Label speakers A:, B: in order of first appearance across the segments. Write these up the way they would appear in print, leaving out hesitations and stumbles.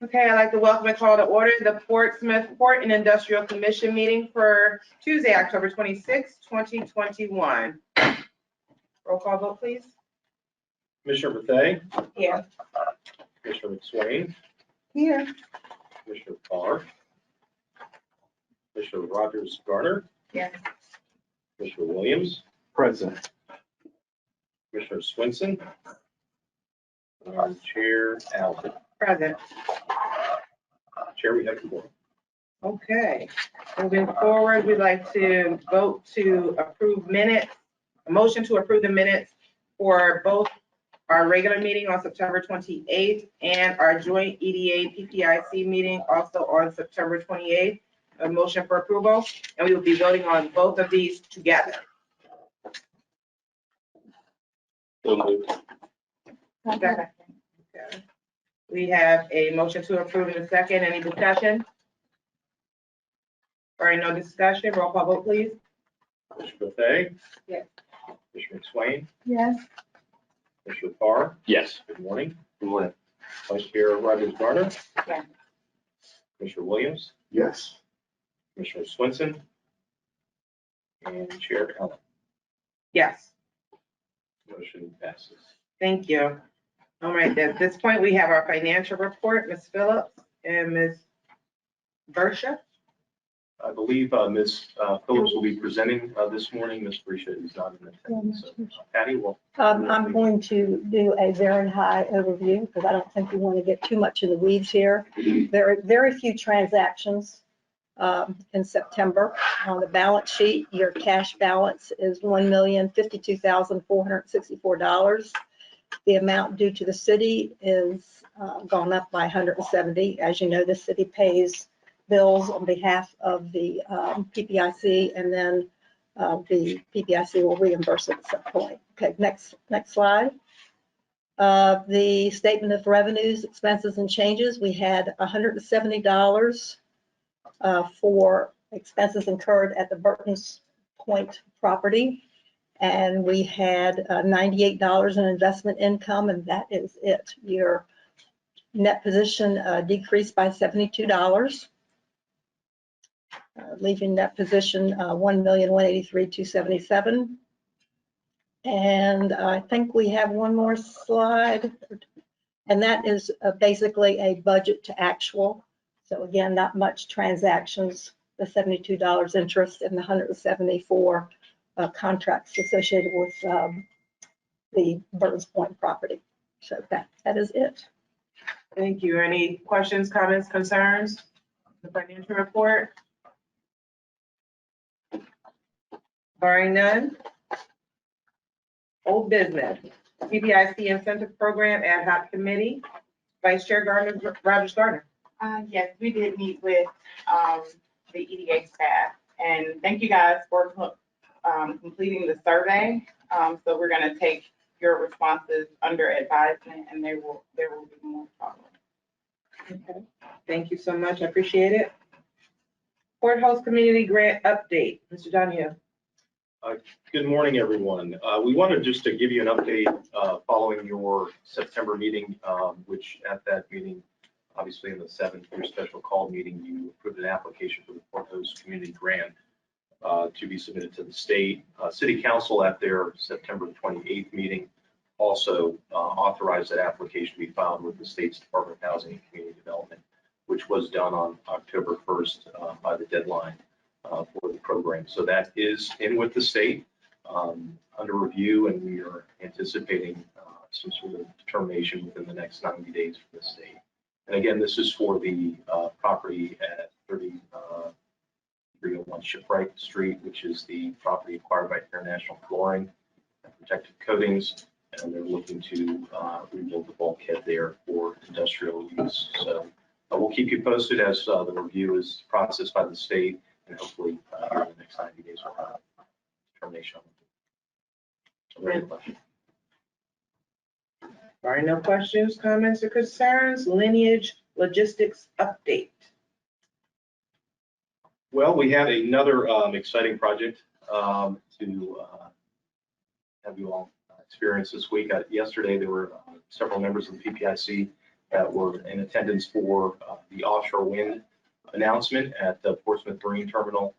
A: Okay, I'd like to welcome and call to order the Portsmouth Port and Industrial Commission meeting for Tuesday, October 26, 2021. Roll call vote, please.
B: Commissioner Bethea?
A: Here.
B: Commissioner McSwain?
A: Here.
B: Commissioner Parr? Commissioner Rogers Garner?
A: Yes.
B: Commissioner Williams?
C: Present.
B: Commissioner Swinson? And Chair Allen.
A: Present.
B: Chair, we have the board.
A: Okay, moving forward, we'd like to vote to approve minutes, a motion to approve the minutes for both our regular meeting on September 28th and our joint EDA PPIC meeting also on September 28th. A motion for approval, and we will be voting on both of these together.
B: So moved.
A: Okay. We have a motion to approve in a second. Any discussion? All right, no discussion. Roll call vote, please.
B: Commissioner Bethea?
A: Yes.
B: Commissioner McSwain?
A: Yes.
B: Commissioner Parr?
C: Yes.
B: Good morning.
C: Good morning.
B: Vice Chair Rogers Garner?
A: Yes.
B: Commissioner Williams?
C: Yes.
B: Commissioner Swinson? And Chair Allen.
A: Yes.
B: Motion passes.
A: Thank you. All right, at this point, we have our financial report, Ms. Phillips and Ms. Bersha.
B: I believe Ms. Phillips will be presenting this morning. Ms. Berisha is not in attendance. So Patty will.
D: I'm going to do a very high overview because I don't think we want to get too much in the weeds here. There are very few transactions in September. On the balance sheet, your cash balance is $1,052,464. The amount due to the city is gone up by 170. As you know, the city pays bills on behalf of the PPIC, and then the PPIC will reimburse it at some point. Okay, next slide. The statement of revenues, expenses, and changes. We had $170 for expenses incurred at the Burton's Point property. And we had $98 in investment income, and that is it. Your net position decreased by $72, leaving net position $1,183,277. And I think we have one more slide, and that is basically a budget to actual. So again, not much transactions, the $72 interest and the $174 contracts associated with the Burton's Point property. So that is it.
A: Thank you. Any questions, comments, concerns? The financial report? Barring none. Old business. PPIC Incentive Program Ad Hoc Committee. Vice Chair Rogers Garner.
E: Yes, we did meet with the EDA staff, and thank you guys for completing the survey. So we're going to take your responses under advisement, and there will be more following.
A: Okay. Thank you so much. I appreciate it. Courthouse Community Grant Update. Mr. Donahue.
B: Good morning, everyone. We wanted just to give you an update following your September meeting, which at that meeting, obviously in the 7th year special call meeting, you approved an application for the Courthouse Community Grant to be submitted to the state. City Council at their September 28th meeting also authorized that application to be filed with the state's Department of Housing and Community Development, which was done on October 1st by the deadline for the program. So that is in with the state under review, and we are anticipating some sort of determination within the next 90 days for the state. And again, this is for the property at 301 Shipwright Street, which is the property acquired by International Flooring and Protective Coatings, and they're looking to rebuild the bulkhead there for industrial use. So we'll keep you posted as the review is processed by the state, and hopefully in the next 90 days we'll have determination.
A: All right, no questions, comments, or concerns. Lineage Logistics Update.
B: Well, we have another exciting project to have you all experience this week. Yesterday, there were several members of the PPIC that were in attendance for the offshore wind announcement at the Portsmouth Marine Terminal,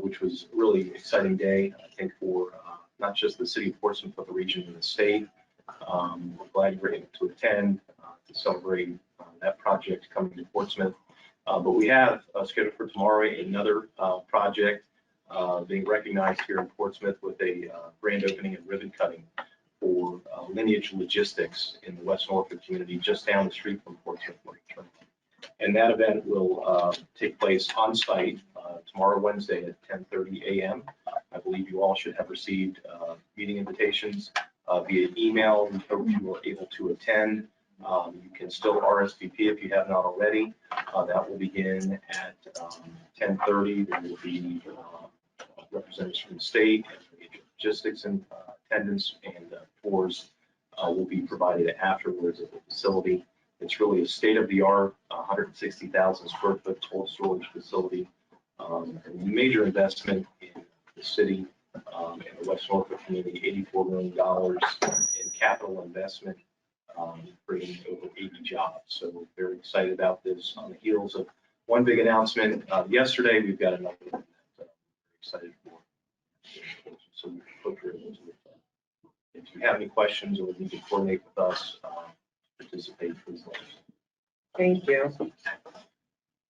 B: which was a really exciting day, I think, for not just the city of Portsmouth, but the region and the state. We're glad you were able to attend to celebrate that project coming to Portsmouth. But we have scheduled for tomorrow another project being recognized here in Portsmouth with a grand opening and ribbon cutting for Lineage Logistics in the West Norfolk community, just down the street from Portsmouth Marine Terminal. And that event will take place on site tomorrow, Wednesday at 10:30 a.m. I believe you all should have received meeting invitations via email. We hope you are able to attend. You can still RSVP if you have not already. That will begin at 10:30. There will be representatives from the state and logistics in attendance, and tours will be provided afterwards at the facility. It's really a state-of-the-art 160,000 square foot cold storage facility, and a major investment in the city and the West Norfolk community, $84 million in capital investment, bringing over 80 jobs. So we're very excited about this. On the heels of one big announcement yesterday, we've got another one that we're excited for. So we hope you're able to. If you have any questions or need to coordinate with us, participate, please let us know.
A: Thank you.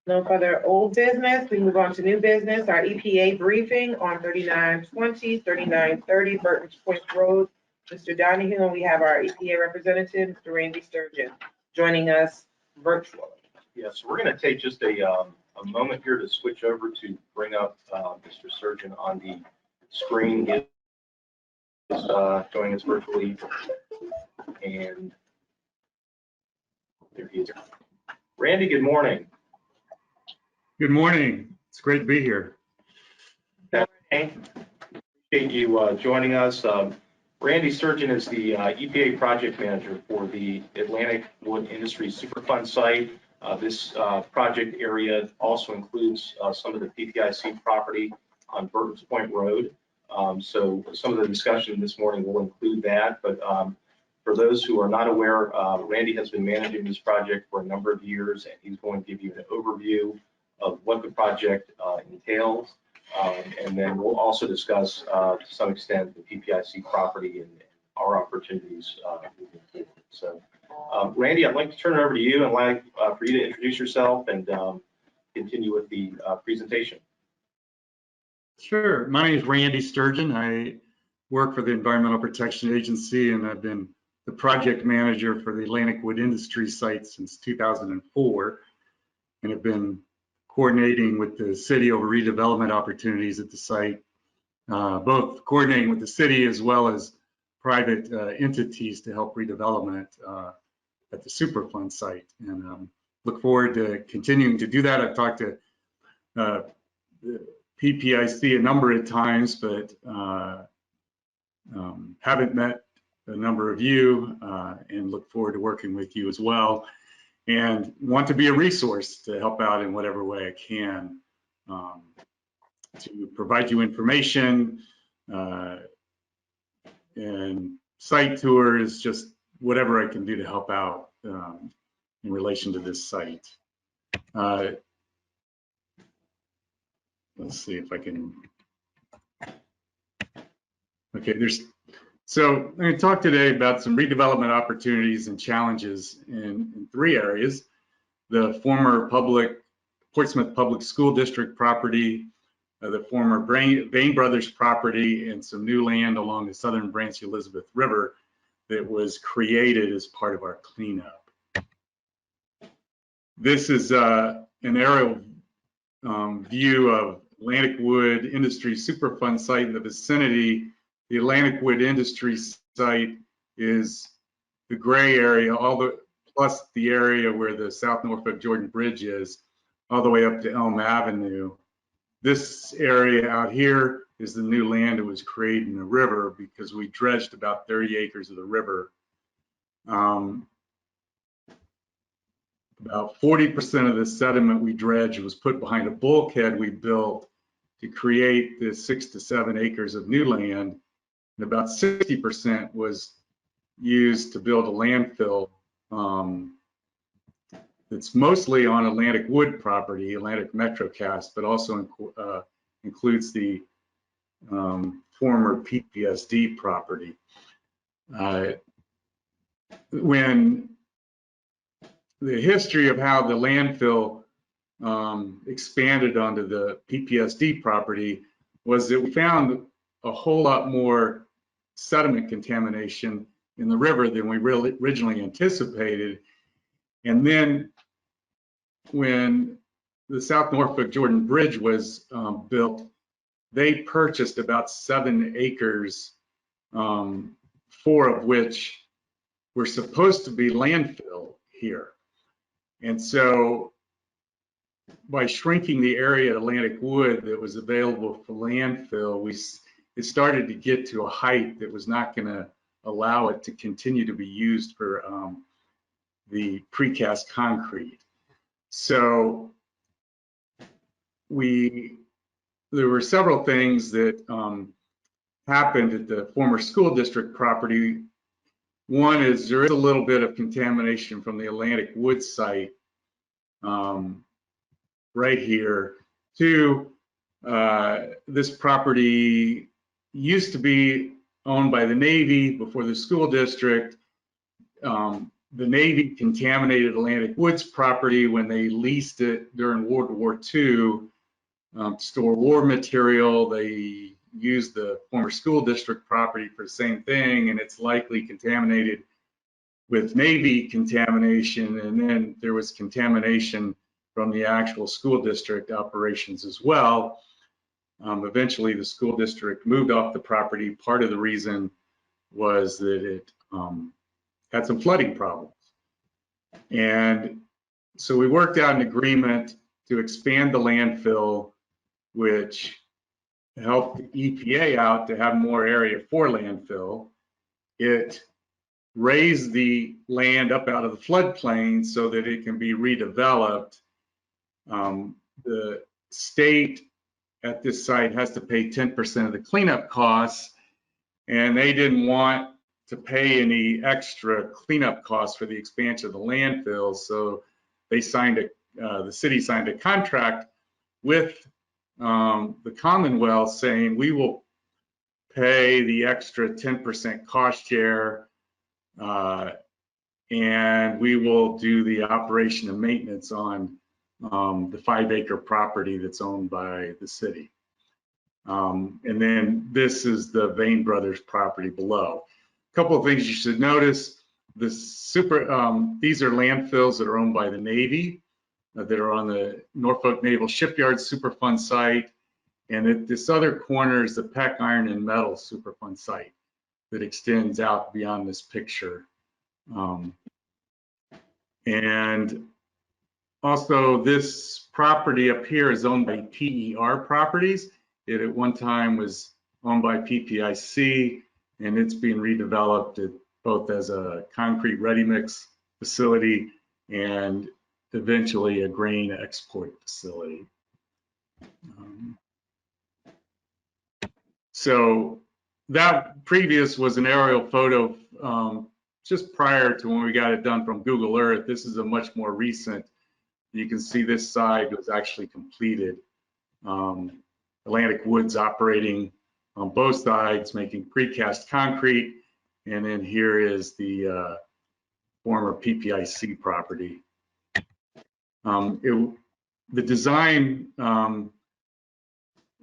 A: No further old business. We move on to new business. Our EPA briefing on 3920, 3930 Burton's Point Road. Mr. Donahue, and we have our EPA representative, Mr. Randy Sturgeon, joining us virtually.
B: Yeah, so we're going to take just a moment here to switch over to bring up Mr. Sturgeon on the screen. He is joining us virtually, and there he is. Randy, good morning.
C: Good morning. It's great to be here.
B: Appreciate you joining us. Randy Sturgeon is the EPA project manager for the Atlantic Wood Industry Superfund site. This project area also includes some of the PPIC property on Burton's Point Road. So some of the discussion this morning will include that. But for those who are not aware, Randy has been managing this project for a number of years, and he's going to give you an overview of what the project entails. And then we'll also discuss, to some extent, the PPIC property and our opportunities moving forward. So, Randy, I'd like to turn it over to you and like for you to introduce yourself and continue with the presentation.
C: Sure. My name is Randy Sturgeon. I work for the Environmental Protection Agency, and I've been the project manager for the Atlantic Wood Industry site since 2004, and have been coordinating with the city over redevelopment opportunities at the site, both coordinating with the city as well as private entities to help redevelopment at the Superfund site. And look forward to continuing to do that. I've talked to the PPIC a number of times, but haven't met a number of you, and look forward to working with you as well, and want to be a resource to help out in whatever way I can, to provide you information and site tours, just whatever I can do to help out in relation to this site. Let's see if I can. Okay, so I'm going to talk today about some redevelopment opportunities and challenges in three areas: the former Portsmouth Public School District property, the former Bain Brothers property, and some new land along the southern Branch Elizabeth River that was created as part of our cleanup. This is an aerial view of Atlantic Wood Industry Superfund site in the vicinity. The Atlantic Wood Industry site is the gray area, plus the area where the South Norfolk Jordan Bridge is, all the way up to Elm Avenue. This area out here is the new land that was created in the river because we dredged about 30 acres of the river. About 40% of the sediment we dredged was put behind a bulkhead we built to create the 6 to 7 acres of new land. And about 60% was used to build a landfill It's mostly on Atlantic Wood property, Atlantic MetroCast, but also includes the former PPSD property. When the history of how the landfill expanded onto the PPSD property was that we found a whole lot more sediment contamination in the river than we really originally anticipated. And then when the South Norfolk Jordan Bridge was built, they purchased about 7 acres, 4 of which were supposed to be landfill here. And so by shrinking the area at Atlantic Wood that was available for landfill, it started to get to a height that was not going to allow it to continue to be used for the precast concrete. So there were several things that happened at the former school district property. One is there is a little bit of contamination from the Atlantic Wood site right here. 2, this property used to be owned by the Navy before the school district. The Navy contaminated Atlantic Woods property when they leased it during World War II to store war material. They used the former school district property for the same thing, and it's likely contaminated with Navy contamination. And then there was contamination from the actual school district operations as well. Eventually, the school district moved off the property. Part of the reason was that it had some flooding problems. And so we worked out an agreement to expand the landfill, which helped the EPA out to have more area for landfill. It raised the land up out of the floodplain so that it can be redeveloped. The state at this site has to pay 10% of the cleanup costs, and they didn't want to pay any extra cleanup costs for the expansion of the landfill. So they the city signed a contract with the Commonwealth saying we will pay the extra 10% cost share and we will do the operation and maintenance on the 5-acre property that's owned by the city. And then this is the Vane Brothers property below. A couple of things you should notice. These are landfills that are owned by the Navy that are on the Norfolk Naval Shipyard Superfund site. And at this other corner is the Peck Iron and Metal Superfund site that extends out beyond this picture. And also this property up here is owned by PER Properties. It at one time was owned by PPIC, and it's being redeveloped both as a concrete ready mix facility and eventually a grain export facility. So that previous was an aerial photo just prior to when we got it done from Google Earth. This is a much more recent. You can see this side was actually completed. Atlantic Woods operating on both sides, making precast concrete. And then here is the former PPIC property. The design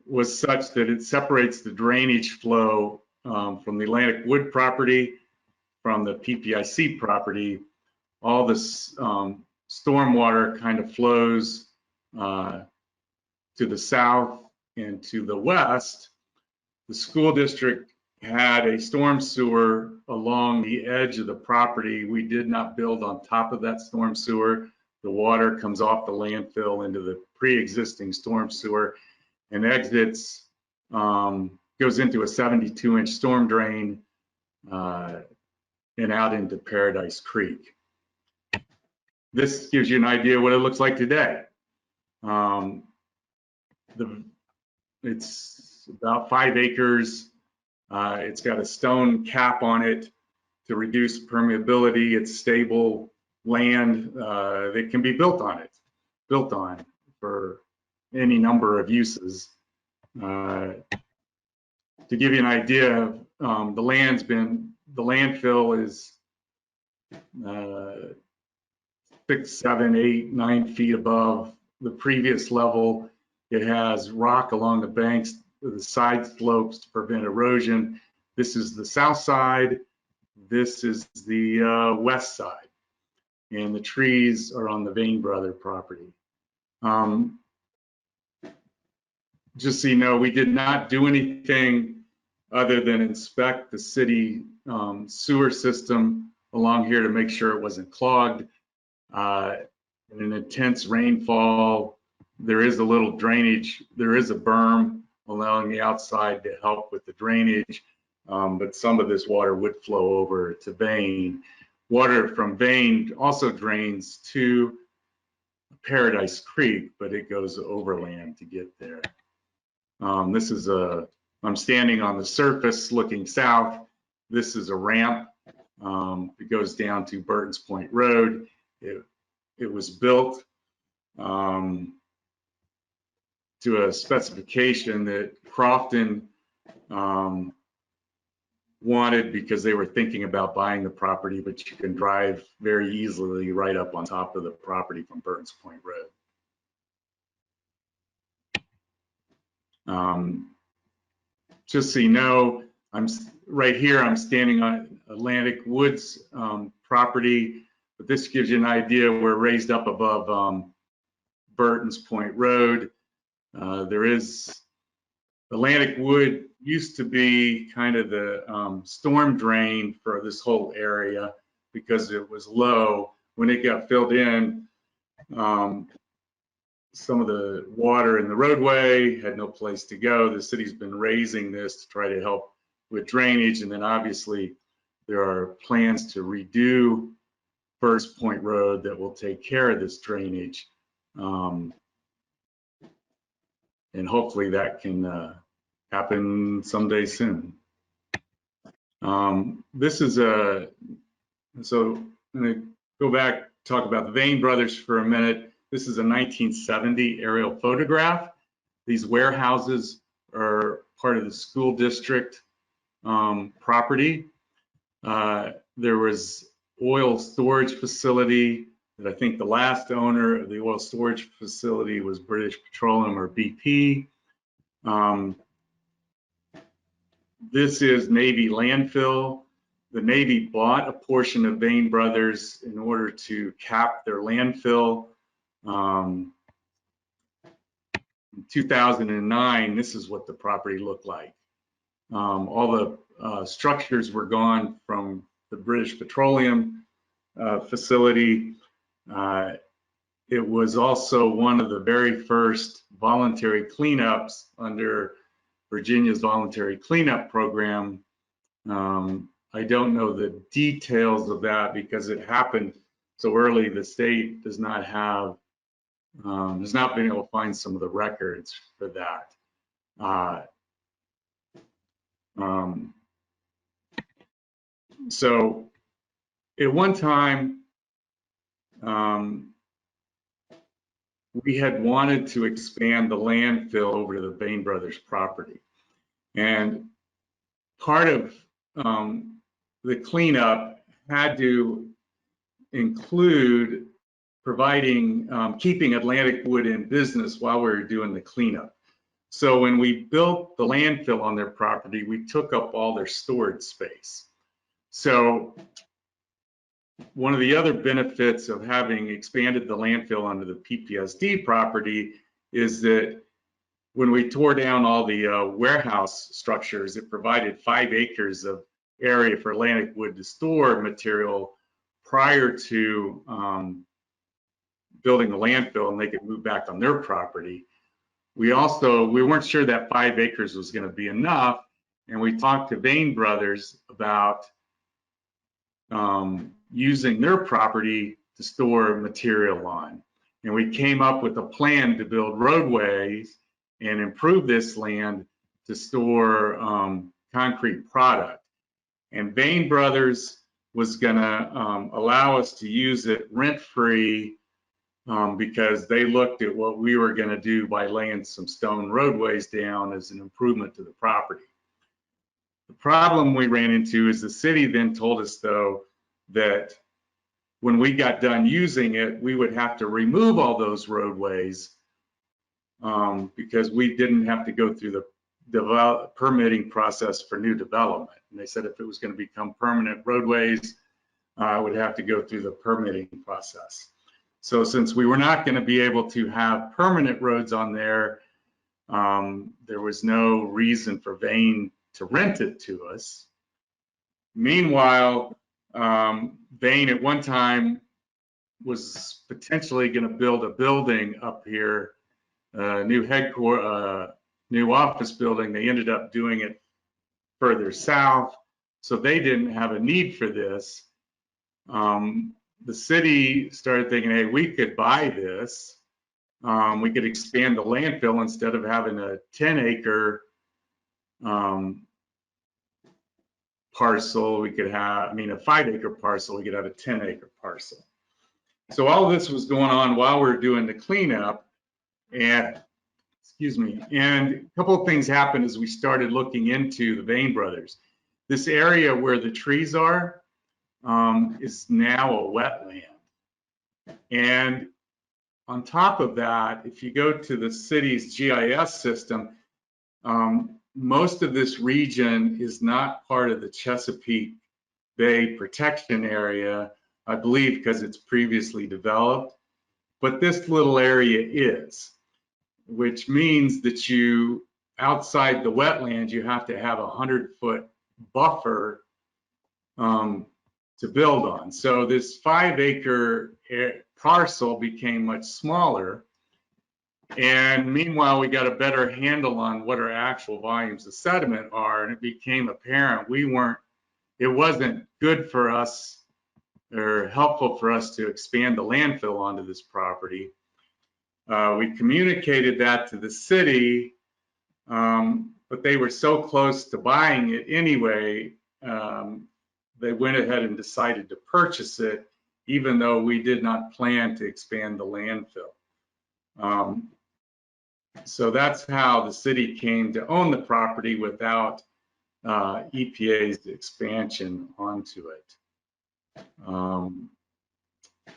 C: was such that it separates the drainage flow from the Atlantic Wood property from the PPIC property. All this stormwater kind of flows to the south and to the west. The school district had a storm sewer along the edge of the property. We did not build on top of that storm sewer. The water comes off the landfill into the pre-existing storm sewer and exits, goes into a 72-inch storm drain and out into Paradise Creek. This gives you an idea what it looks like today. It's about 5 acres. It's got a stone cap on it to reduce permeability. It's stable land that can be built on for any number of uses. To give you an idea, the landfill is 6, 7, 8, 9 feet above the previous level. It has rock along the banks, the side slopes to prevent erosion. This is the south side. This is the west side. And the trees are on the Vane Brother property. Just so you know, we did not do anything other than inspect the city sewer system along here to make sure it wasn't clogged. In an intense rainfall, there is a little drainage. There is a berm along the outside to help with the drainage, but some of this water would flow over to Vane. Water from Vane also drains to Paradise Creek, but it goes overland to get there. I'm standing on the surface looking south. This is a ramp. It goes down to Burton's Point Road. It was built to a specification that Crofton wanted because they were thinking about buying the property, but you can drive very easily right up on top of the property from Burton's Point Road. Just so you know, I'm right here, I'm standing on Atlantic Woods property, but this gives you an idea. We're raised up above Burton's Point Road. There is Atlantic Wood used to be kind of the storm drain for this whole area because it was low. When it got filled in, some of the water in the roadway had no place to go. The city's been raising this to try to help with drainage, and then obviously there are plans to redo First Point Road that will take care of this drainage, and hopefully that can happen someday soon. This is so I'm going to go back, talk about the Vane Brothers for a minute. This is a 1970 aerial photograph. These warehouses are part of the school district property. There was oil storage facility that I think the last owner of the oil storage facility was British Petroleum or BP. This is Navy landfill. The Navy bought a portion of Vane Brothers in order to cap their landfill. In 2009, this is what the property looked like. All the structures were gone from the British Petroleum facility. It was also one of the very first voluntary cleanups under Virginia's voluntary cleanup program. I don't know the details of that because it happened so early. The state does not have, has not been able to find some of the records for that. So at one time, we had wanted to expand the landfill over to the Vane Brothers property. And part of the cleanup had to include providing, keeping Atlantic Wood in business while we were doing the cleanup. So when we built the landfill on their property, we took up all their storage space. So one of the other benefits of having expanded the landfill onto the PPSD property is that when we tore down all the warehouse structures, it provided 5 acres of area for Atlantic Wood to store material prior to building the landfill, and they could move back on their property. We weren't sure that 5 acres was going to be enough, and we talked to Vane Brothers about using their property to store material on. And we came up with a plan to build roadways and improve this land to store concrete product. And Vane Brothers was gonna allow us to use it rent-free because they looked at what we were gonna do by laying some stone roadways down as an improvement to the property. The problem we ran into is the city then told us, though, that when we got done using it, we would have to remove all those roadways because we didn't have to go through the permitting process for new development. And they said if it was going to become permanent roadways, it would have to go through the permitting process. So since we were not going to be able to have permanent roads on there, there was no reason for Vane to rent it to us. Meanwhile, Vane at one time was potentially going to build a building up here, new headquarters, new office building. They ended up doing it further south, so they didn't have a need for this. The city started thinking, hey, we could buy this. We could expand the landfill instead of having a 10-acre parcel. We could have, a 5-acre parcel. We could have a 10-acre parcel. So all of this was going on while we were doing the cleanup, and and a couple of things happened as we started looking into the Vane brothers. This area where the trees are is now a wetland. And on top of that, if you go to the city's GIS system, most of this region is not part of the Chesapeake Bay protection area, I believe, because it's previously developed. But this little area is, which means that you, outside the wetlands, you have to have a 100-foot buffer to build on. So this 5-acre parcel became much smaller. And meanwhile, we got a better handle on what our actual volumes of sediment are, and it became apparent it wasn't good for us or helpful for us to expand the landfill onto this property. We communicated that to the city, but they were so close to buying it anyway, they went ahead and decided to purchase it, even though we did not plan to expand the landfill. So that's how the city came to own the property without EPA's expansion onto it. And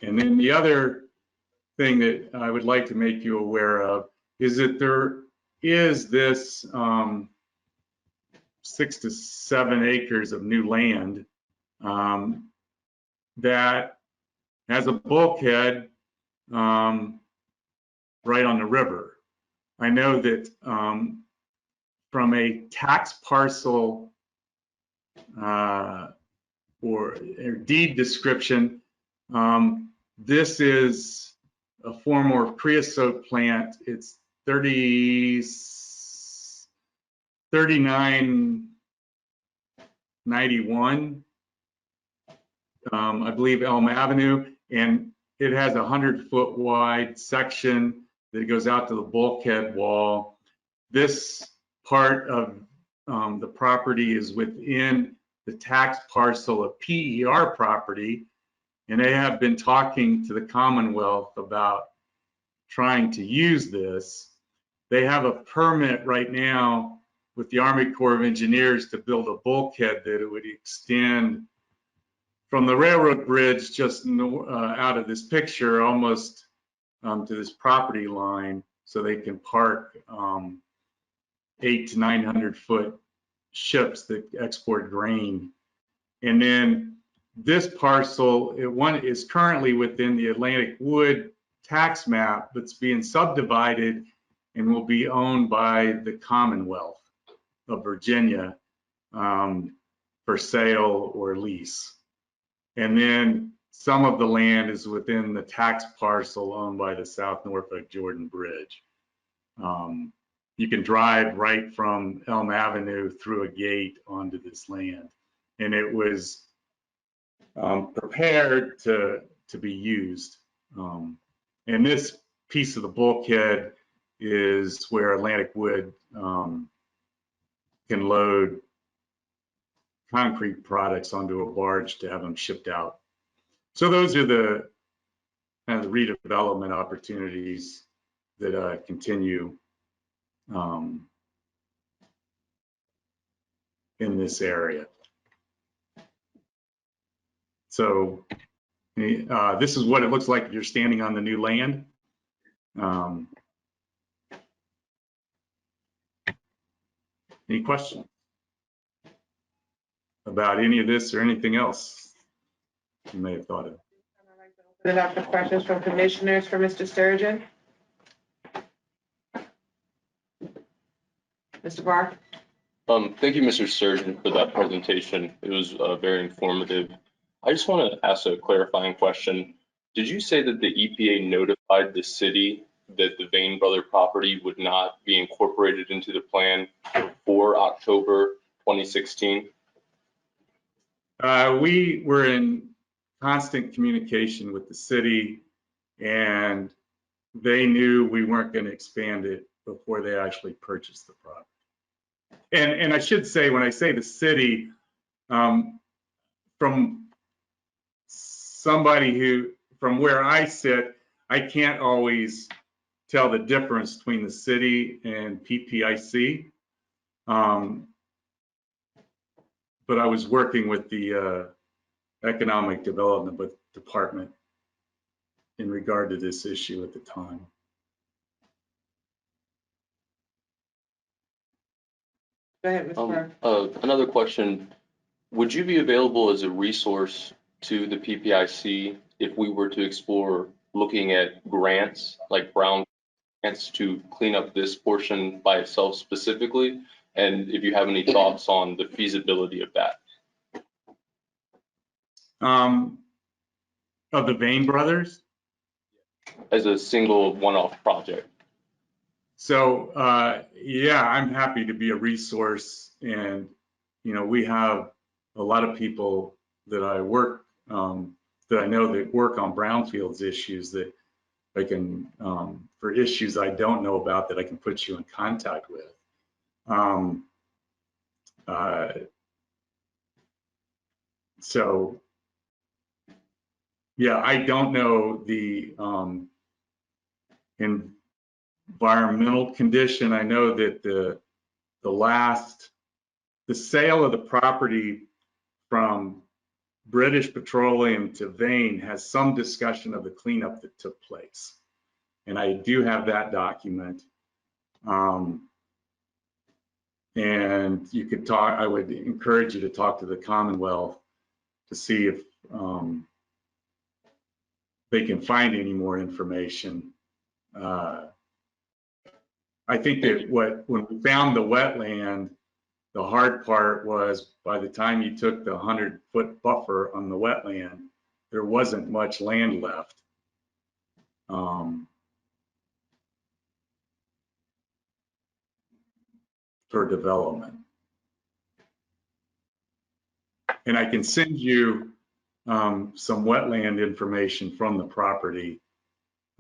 C: then the other thing that I would like to make you aware of is that there is this 6 to 7 acres of new land that has a bulkhead right on the river. I know that from a tax parcel or deed description, this is a former creosote plant. It's 3991, I believe, Elm Avenue, and it has a 100-foot wide section that goes out to the bulkhead wall. This part of the property is within the tax parcel of PER property, and they have been talking to the Commonwealth about trying to use this. They have a permit right now with the Army Corps of Engineers to build a bulkhead that it would extend from the railroad bridge just out of this picture almost to this property line, so they can park 800 to 900 foot ships that export grain. And then this parcel, one is currently within the Atlantic Wood tax map, but it's being subdivided and will be owned by the Commonwealth of Virginia for sale or lease. And then some of the land is within the tax parcel owned by the South Norfolk Jordan Bridge. You can drive right from Elm Avenue through a gate onto this land, and it was prepared to be used. And this piece of the bulkhead is where Atlantic Wood can load concrete products onto a barge to have them shipped out. So those are the kind of the redevelopment opportunities that continue in this area. So this is what it looks like if you're standing on the new land. Any questions about any of this or anything else you may have thought of?
A: Open it up for questions from commissioners for Mr. Sturgeon. Mr. Barr?
F: Thank you, Mr. Sturgeon, for that presentation. It was very informative. I just want to ask a clarifying question. Did you say that the EPA notified the city that the Vane Brother property would not be incorporated into the plan before October 2016?
C: We were in constant communication with the city, and they knew we weren't going to expand it before they actually purchased the property. And I should say, when I say the city, from somebody from where I sit, I can't always tell the difference between the city and PPIC. But I was working with the Economic Development Department in regard to this issue at the time.
A: Go ahead, Mr. Barr.
F: Another question. Would you be available as a resource to the PPIC if we were to explore looking at grants, like Brown grants, to clean up this portion by itself specifically? And if you have any thoughts on the feasibility of that?
C: Of the Vane Brothers?
F: As a single one-off project.
C: So, yeah, I'm happy to be a resource. And, you know, we have a lot of people that I work, that I know that work on brownfields issues that I can, for issues I don't know about, that I can put you in contact with. So, yeah, I don't know the environmental condition. I know that the sale of the property from British Petroleum to Vane has some discussion of the cleanup that took place. And I do have that document. And you could talk, I would encourage you to talk to the Commonwealth to see if they can find any more information. I think that when we found the wetland, the hard part was by the time you took the 100-foot buffer on the wetland, there wasn't much land left. For development. And I can send you some wetland information from the property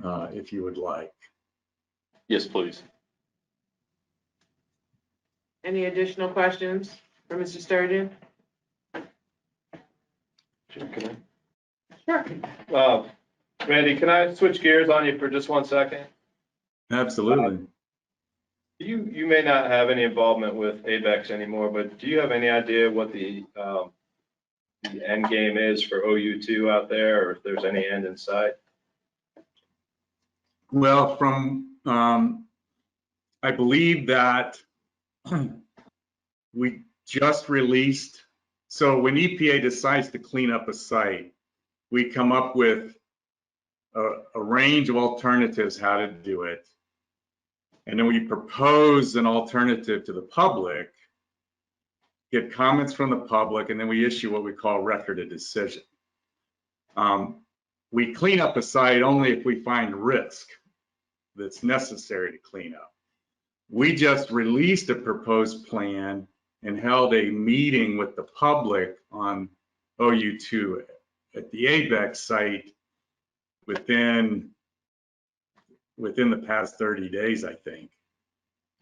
C: if you would like.
F: Yes, please.
A: Any additional questions for Mr. Sturgeon?
F: Can
A: Sure.
G: Randy, can I switch gears on you for just 1 second?
C: Absolutely.
G: You may not have any involvement with ABEX anymore, but do you have any idea what the end game is for OU2 out there, or if there's any end in sight?
C: Well, from I believe that we just released, so when EPA decides to clean up a site, we come up with a range of alternatives how to do it. And then we propose an alternative to the public, get comments from the public, and then we issue what we call record of decision. We clean up a site only if we find risk that's necessary to clean up. We just released a proposed plan and held a meeting with the public on OU2 at the ABEX site within the past 30 days, I think.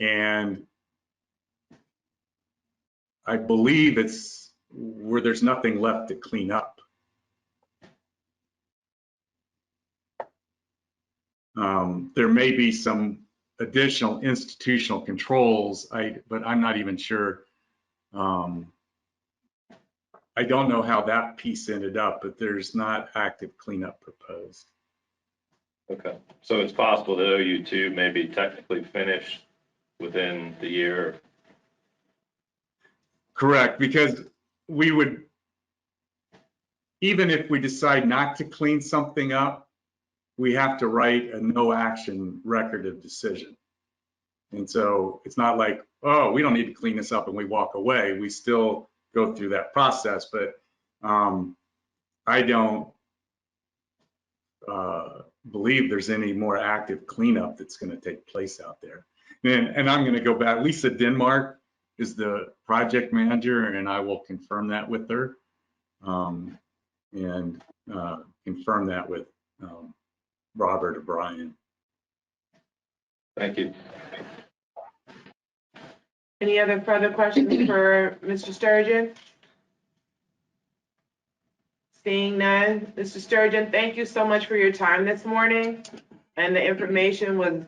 C: And I believe it's where there's nothing left to clean up. There may be some additional institutional controls, but I'm not even sure. I don't know how that piece ended up, but there's not active cleanup proposed.
G: Okay, so it's possible that OU2 may be technically finished within the year.
C: Correct, because we would, even if we decide not to clean something up, we have to write a no action record of decision. And so it's not like, oh, we don't need to clean this up and we walk away. We still go through that process, but I don't believe there's any more active cleanup that's going to take place out there. And I'm going to go back. Lisa Denmark is the project manager, and I will confirm that with her, and confirm that with Robert or Brian.
G: Thank you.
A: Any other further questions for Mr. Sturgeon? Seeing none, Mr. Sturgeon, thank you so much for your time this morning. And the information was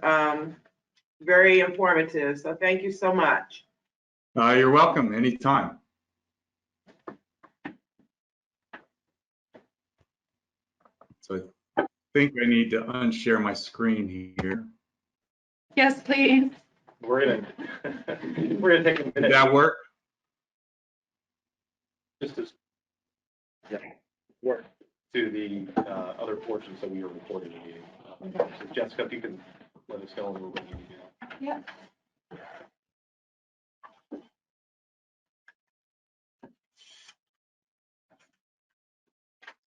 A: very informative, so thank you so much.
C: You're welcome, anytime. So I think I need to unshare my screen here.
H: Yes, please.
B: We're gonna take a
C: Did
B: minute.
C: that work?
B: Just to work to the other portions that we are recording the meeting. So Jessica, if you can let us know when we're ready to do.
H: Yeah.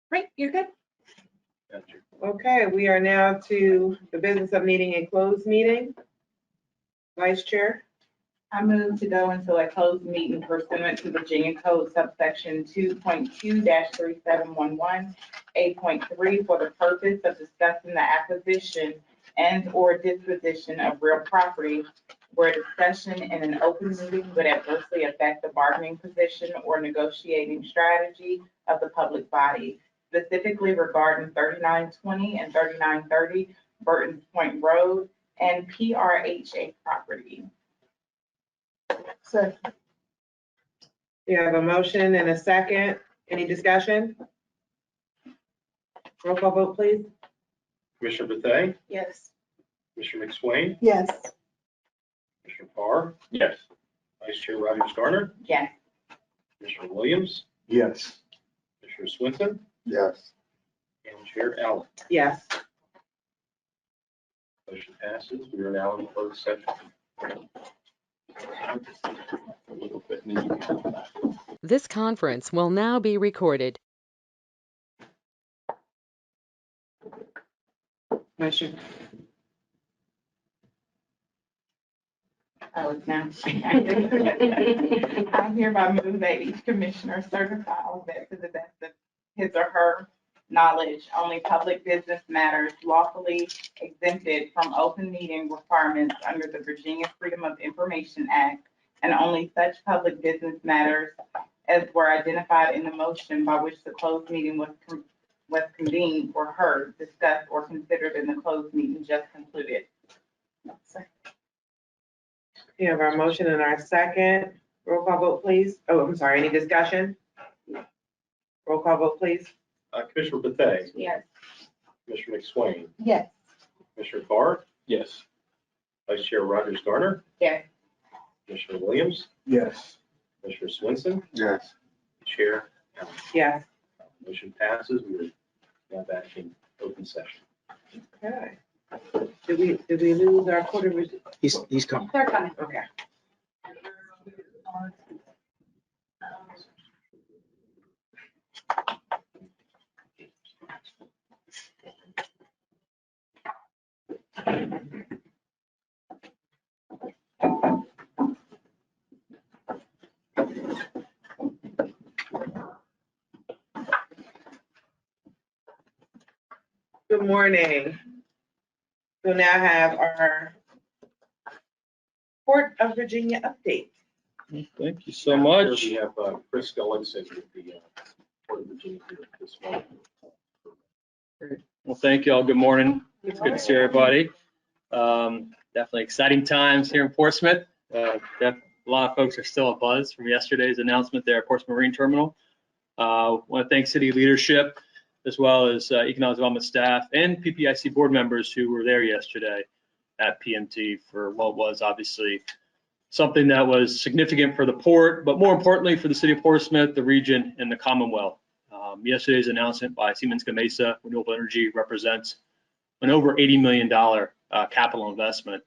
H: Great, you're good.
B: Gotcha.
A: Okay, we are now to the business of meeting a closed meeting. Vice Chair.
E: I move to go into a closed meeting pursuant to Virginia Code subsection 2.2-3711, 8.3, for the purpose of discussing the acquisition and/or disposition of real property where discussion in an open meeting would adversely affect the bargaining position or negotiating strategy of the public body, specifically regarding 3920 and 3930 Burton's Point Road and PRHA property.
A: So you have a motion and a second. Any discussion? Roll call vote, please.
B: Commissioner Bethea,
E: Yes.
B: Commissioner McSwain,
D: Yes.
B: Commissioner Parr,
G: Yes.
B: Vice Chair Rogers Garner,
E: Yes.
B: Commissioner Williams,
C: Yes.
B: Commissioner Swinson,
C: Yes.
B: and Chair Allen.
A: Yes.
B: Motion passes. We are now in closed session.
I: This conference will now be recorded.
A: Motion.
E: I was now. I hereby move that each commissioner certifies that to the best of his or her knowledge, only public business matters lawfully exempted from open meeting requirements under the Virginia Freedom of Information Act, and only such public business matters as were identified in the motion by which the closed meeting was convened or heard, discussed, or considered in the closed meeting just concluded.
A: You have our motion and our second. Roll call vote, please. Oh, I'm sorry. Any discussion? Roll call vote, please.
B: Commissioner Bethea,
E: Yes.
B: Commissioner McSwain,
D: Yes.
B: Commissioner Parr,
G: Yes.
B: Vice Chair Rogers Garner,
E: Yes.
B: Commissioner Williams,
C: Yes.
B: Commissioner Swinson,
C: Yes.
B: Chair Allen.
A: Yes.
B: Motion passes. We are now back in open session.
A: Okay. Did we lose our quarter?
C: He's coming.
H: They're coming.
A: Okay. Good morning. We'll now have our Port of Virginia update.
J: Thank you so
B: Here
J: much.
B: We have Chris Gullickson with the Port of Virginia here this morning.
J: Well, thank you all. Good morning. It's good to see everybody. Definitely exciting times here in Portsmouth. A lot of folks are still abuzz from yesterday's announcement there at Portsmouth Marine Terminal. Want to thank city leadership as well as economic development staff and PPIC board members who were there yesterday at PMT for what was obviously something that was significant for the port, but more importantly for the city of Portsmouth, the region, and the Commonwealth. Yesterday's announcement by Siemens Gamesa Renewable Energy represents an over $80 million capital investment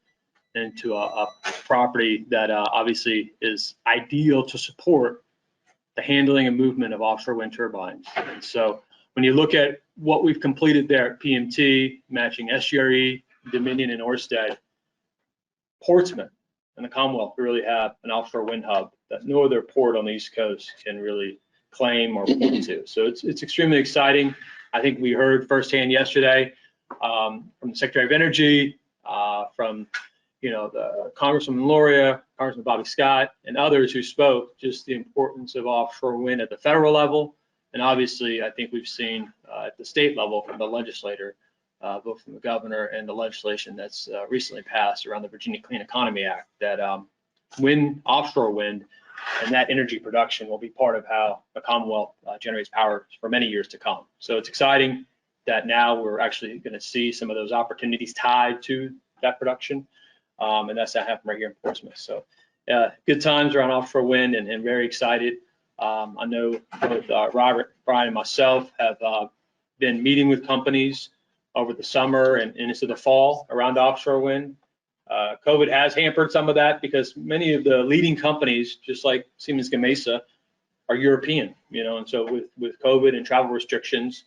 J: into a property that obviously is ideal to support the handling and movement of offshore wind turbines. And so when you look at what we've completed there at PMT, matching SGRE, Dominion, and Ørsted, Portsmouth and the Commonwealth really have an offshore wind hub that no other port on the East Coast can really claim or point to. So it's extremely exciting. I think we heard firsthand yesterday from the Secretary of Energy, from the Congresswoman Loria, Congressman Bobby Scott, and others who spoke, just the importance of offshore wind at the federal level. And obviously, I think we've seen at the state level from the legislator, both from the governor and the legislation that's recently passed around the Virginia Clean Economy Act, that offshore wind and that energy production will be part of how the Commonwealth generates power for many years to come. So it's exciting that now we're actually going to see some of those opportunities tied to that production. And that's that happened right here in Portsmouth. So good times around offshore wind and very excited. I know both Robert, Brian, and myself have been meeting with companies over the summer and into the fall around offshore wind. COVID has hampered some of that because many of the leading companies, just like Siemens Gamesa, are European, and so with COVID and travel restrictions,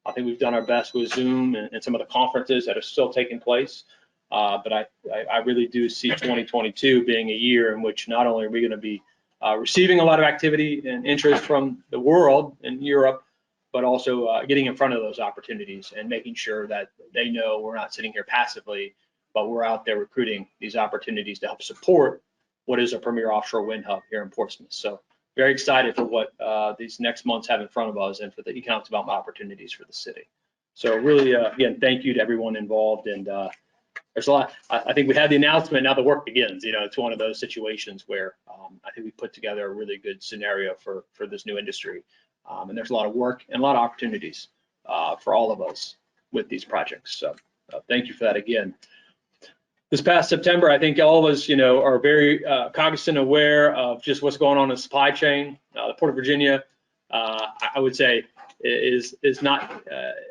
J: I think we've done our best with Zoom and some of the conferences that are still taking place. But I really do see 2022 being a year in which not only are we going to be receiving a lot of activity and interest from the world and Europe, but also getting in front of those opportunities and making sure that they know we're not sitting here passively, but we're out there recruiting these opportunities to help support what is a premier offshore wind hub here in Portsmouth. So very excited for what these next months have in front of us and for the economic development opportunities for the city. So really, again, thank you to everyone involved. And there's a lot. I think we had the announcement, now the work begins. It's one of those situations where I think we put together a really good scenario for this new industry. And there's a lot of work and a lot of opportunities for all of us with these projects. So thank you for that again. This past September, I think all of us, are very cognizant, aware of just what's going on in the supply chain. The Port of Virginia, I would say, is not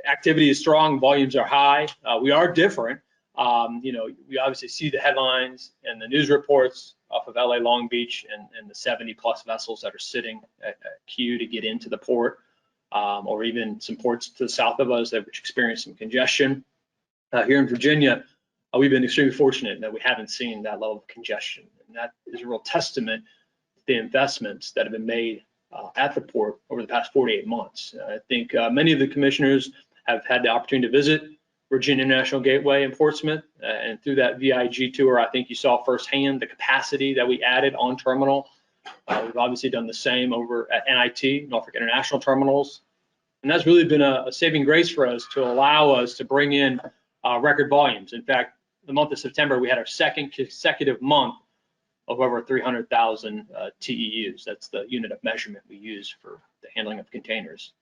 J: activity is strong, volumes are high. We are different. We obviously see the headlines and the news reports off of LA Long Beach and the 70+ vessels that are sitting at queue to get into the port, or even some ports to the south of us that experience some congestion. Here in Virginia, we've been extremely fortunate that we haven't seen that level of congestion. And that is a real testament to the investments that have been made at the port over the past 48 months. I think many of the commissioners have had the opportunity to visit Virginia International Gateway in Portsmouth, and through that VIG tour, I think you saw firsthand the capacity that we added on terminal. We've obviously done the same over at NIT, Norfolk International Terminals, and that's really been a saving grace for us to allow us to bring in record volumes. In fact, the month of September, we had our second consecutive month of over 300,000 TEUs. That's the unit of measurement we use for the handling of containers.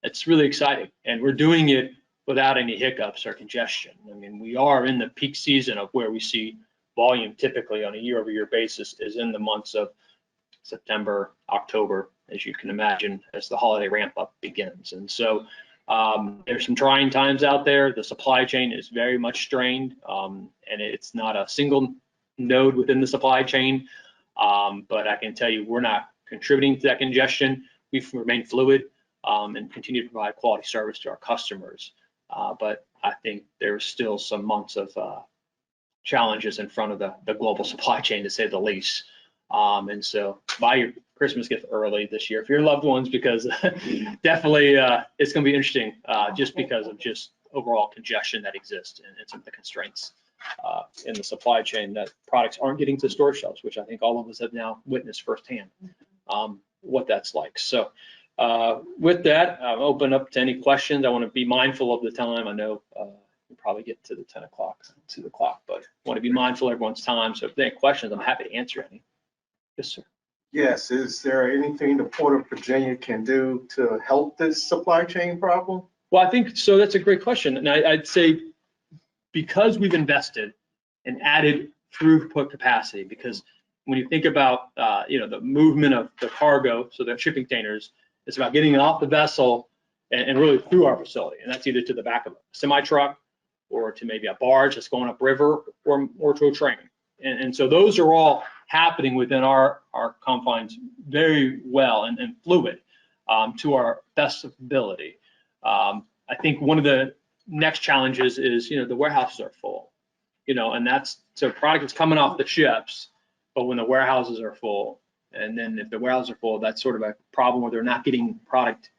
J: It's really exciting, and we're doing it without any hiccups or congestion. I mean, we are in the peak season of where we see volume typically on a year-over-year basis is in the months of September, October, as you can imagine, as the holiday ramp up begins. And so there's some trying times out there. The supply chain is very much strained, and it's not a single node within the supply chain. But I can tell you, we're not contributing to that congestion. We've remained fluid and continue to provide quality service to our customers. But I think there's still some months of challenges in front of the global supply chain, to say the least. And so buy your Christmas gift early this year for your loved ones, because definitely it's going to be interesting just because of just overall congestion that exists and some of the constraints in the supply chain, that products aren't getting to store shelves, which I think all of us have now witnessed firsthand what that's like. So with that, I'll open up to any questions. I want to be mindful of the time. I know we'll probably get to the 10 o'clock, 2 o'clock, but want to be mindful of everyone's time. So if there are any questions, I'm happy to answer any. Yes, sir.
K: Yes, is there anything the Port of Virginia can do to help this supply chain problem?
J: Well, I think so. That's a great question. And I'd say because we've invested and added throughput capacity, because when you think about, the movement of the cargo, so the shipping containers, it's about getting it off the vessel and really through our facility. And that's either to the back of a semi truck or to maybe a barge that's going upriver or to a train. And so those are all happening within our confines very well and fluid to our best ability. I think one of the next challenges is, the warehouses are full, and that's, so product is coming off the ships, but when the warehouses are full, and then if the warehouses are full, that's sort of a problem where they're not getting product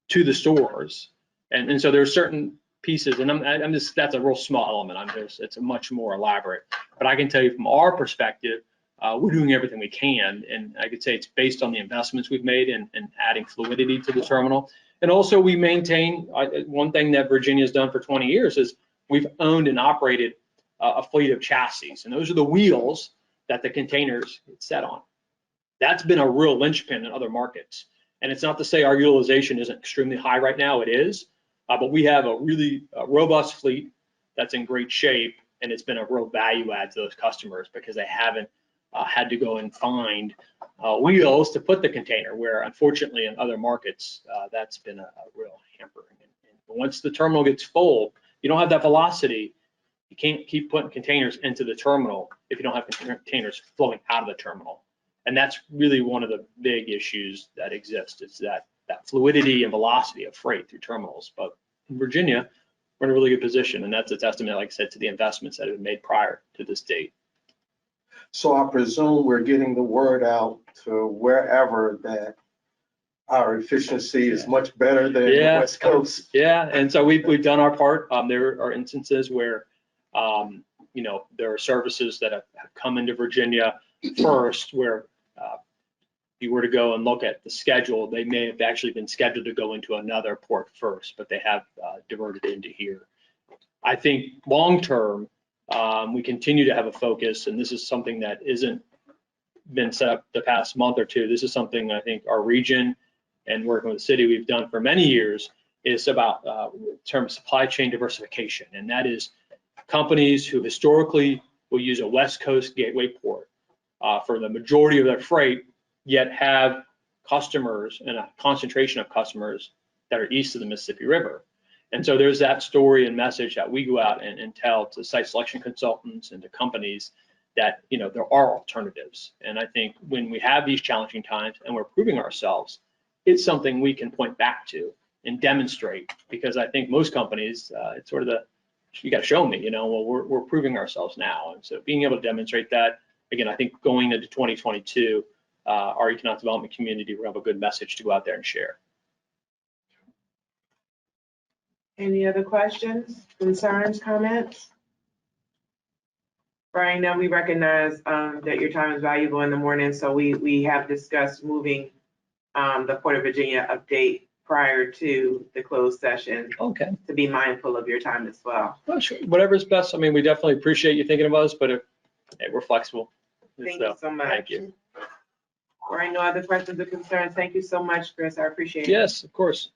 J: to the stores. And so there's certain pieces, and I'm just, that's a real small element. It's a much more elaborate, but I can tell you from our perspective, we're doing everything we can. And I could say it's based on the investments we've made and adding fluidity to the terminal. And also we maintain, one thing that Virginia's done for 20 years is we've owned and operated a fleet of chassis. And those are the wheels that the containers get set on. That's been a real linchpin in other markets. And it's not to say our utilization isn't extremely high right now, it is, but we have a really robust fleet that's in great shape. And it's been a real value add to those customers because they haven't had to go and find wheels to put the container, where unfortunately in other markets, that's been a real hamper. And once the terminal gets full, you don't have that velocity. You can't keep putting containers into the terminal if you don't have containers flowing out of the terminal. And that's really one of the big issues that exist, is that fluidity and velocity of freight through terminals. But in Virginia, we're in a really good position. And that's a testament, like I said, to the investments that have been made prior to this date.
K: So I presume we're getting the word out to wherever that our efficiency is much better than the West Coast.
J: Yeah, and so we've done our part. There are instances where, there are services that have come into Virginia first, where if you were to go and look at the schedule, they may have actually been scheduled to go into another port first, but they have diverted into here. I think long-term, we continue to have a focus, and this is something that isn't been set up the past month or two. This is something I think our region and working with the city we've done for many years is about term supply chain diversification. And that is companies who historically will use a West Coast gateway port for the majority of their freight, yet have customers and a concentration of customers that are east of the Mississippi River. And so there's that story and message that we go out and tell to site selection consultants and to companies that, there are alternatives. And I think when we have these challenging times and we're proving ourselves, it's something we can point back to and demonstrate, because I think most companies, it's sort of you got to show me, well, we're proving ourselves now. And so being able to demonstrate that, again, I think going into 2022, our economic development community will have a good message to go out there and share.
A: Any other questions, concerns, comments? Brian, now we recognize that your time is valuable in the morning, so we have discussed moving the Port of Virginia update prior to the closed session.
J: Okay.
A: To be mindful of your time as well.
J: Well, sure. Whatever's best. I mean, we definitely appreciate you thinking of us, but hey, we're flexible.
A: Thank you so much.
J: Thank you.
A: All right, no other questions or concerns. Thank you so much, Chris. I appreciate it.
J: Yes, of course.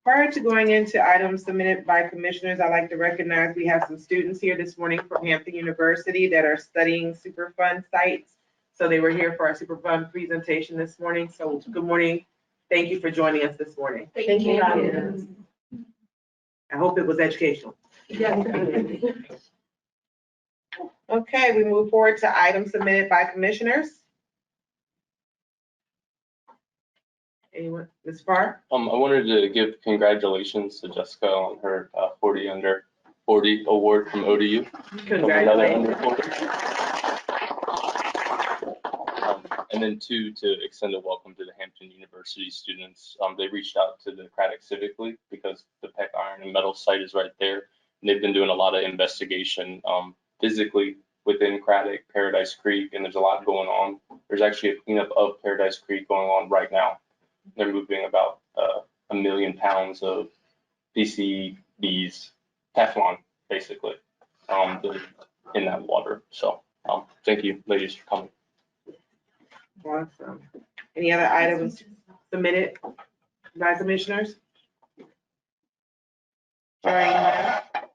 A: Prior to going into items submitted by commissioners, I'd like to recognize we have some students here this morning from Hampton University that are studying Superfund sites. So they were here for our Superfund presentation this morning. So good morning. Thank you for joining us this morning.
H: Thank you.
A: I hope it was educational.
H: Yes.
A: Okay, we move forward to items submitted by commissioners. Anyone? Ms. Farr?
F: I wanted to give congratulations to Jessica on her 40 under 40 award from ODU.
A: Congratulations.
F: And then two, to extend a welcome to the Hampton University students. They reached out to the Democratic Civic League because the Peck Iron and Metal site is right there. And they've been doing a lot of investigation physically within Craddock, Paradise Creek, and there's a lot going on. There's actually a cleanup of Paradise Creek going on right now. They're moving about 1 million pounds of PCBs, Teflon, basically, in that water. So thank you, ladies, for coming.
A: Awesome. Any other items submitted by commissioners?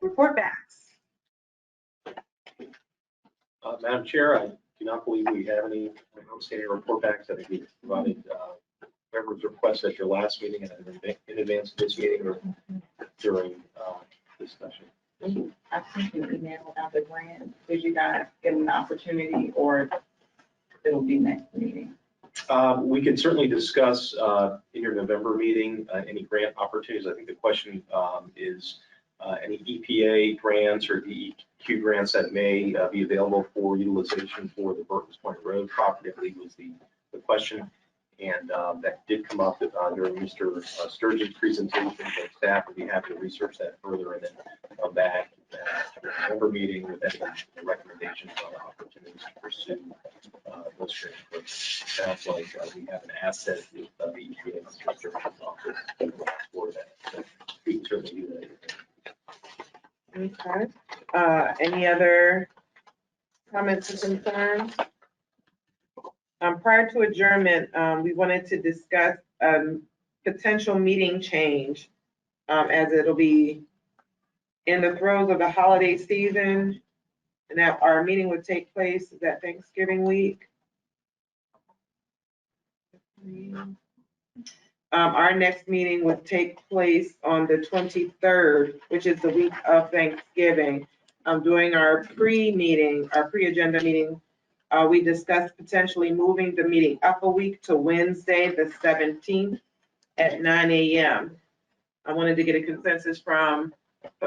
A: Report backs.
B: Madam Chair, I do not believe we have any outstanding report backs. I think we provided members' requests at your last meeting and in advance of this meeting or during discussion.
E: I sent you an email about the grant. Did you guys get an opportunity, or it'll be next meeting?
B: We can certainly discuss in your November meeting any grant opportunities. I think the question is any EPA grants or DEQ grants that may be available for utilization for the Burton's Point Road property, I believe was the question. And that did come up during Mr. Sturgeon's presentation. The staff would be happy to research that further and then come back at the November meeting with any recommendations on opportunities to pursue those grants. But it sounds like we have an asset with the EPA and Mr. Sturgeon's office for that. So we can certainly do that.
A: Okay. Any other comments or concerns? Prior to adjournment, we wanted to discuss potential meeting change as it'll be in the throes of the holiday season, and that our meeting would take place that Thanksgiving week. Our next meeting would take place on the 23rd, which is the week of Thanksgiving. During our pre-agenda meeting, we discussed potentially moving the meeting up a week to Wednesday, the 17th at 9 a.m. I wanted to get a consensus from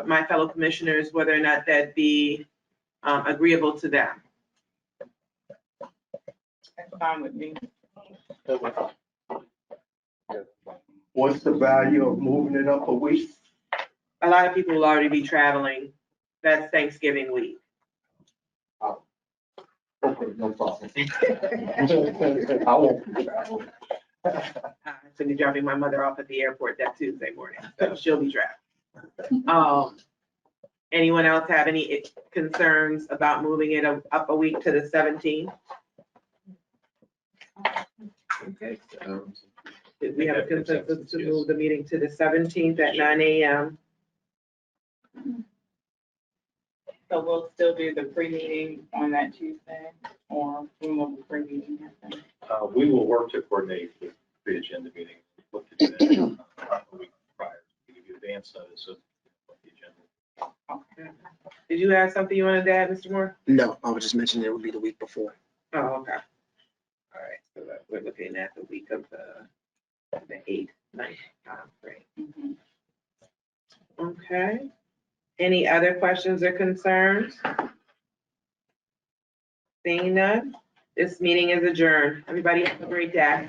A: my fellow commissioners whether or not that'd be agreeable to them.
E: That's fine with me.
K: What's the value of moving it up a week?
A: A lot of people will already be traveling. That's Thanksgiving week.
K: Okay, no problem. I won't travel.
A: So be dropping my mother off at the airport that Tuesday morning, so she'll be traveling. Anyone else have any concerns about moving it up a week to the 17th? Okay, so did we have a consensus to move the meeting to the 17th at 9 a.m.?
E: So we'll still do the pre-meeting on that Tuesday, or when will the pre-meeting happen?
B: We will work to coordinate with the agenda meeting. Look to do that a week prior. We give you advance notice of what the agenda.
A: Okay. Did you have something you wanted to add, Mr. Moore?
L: No, I was just mentioning it would be the week before.
A: Oh, okay. All right, so we're looking at the week of the 8th, 9th time frame. Okay. Any other questions or concerns? Seeing none, this meeting is adjourned. Everybody have a great day.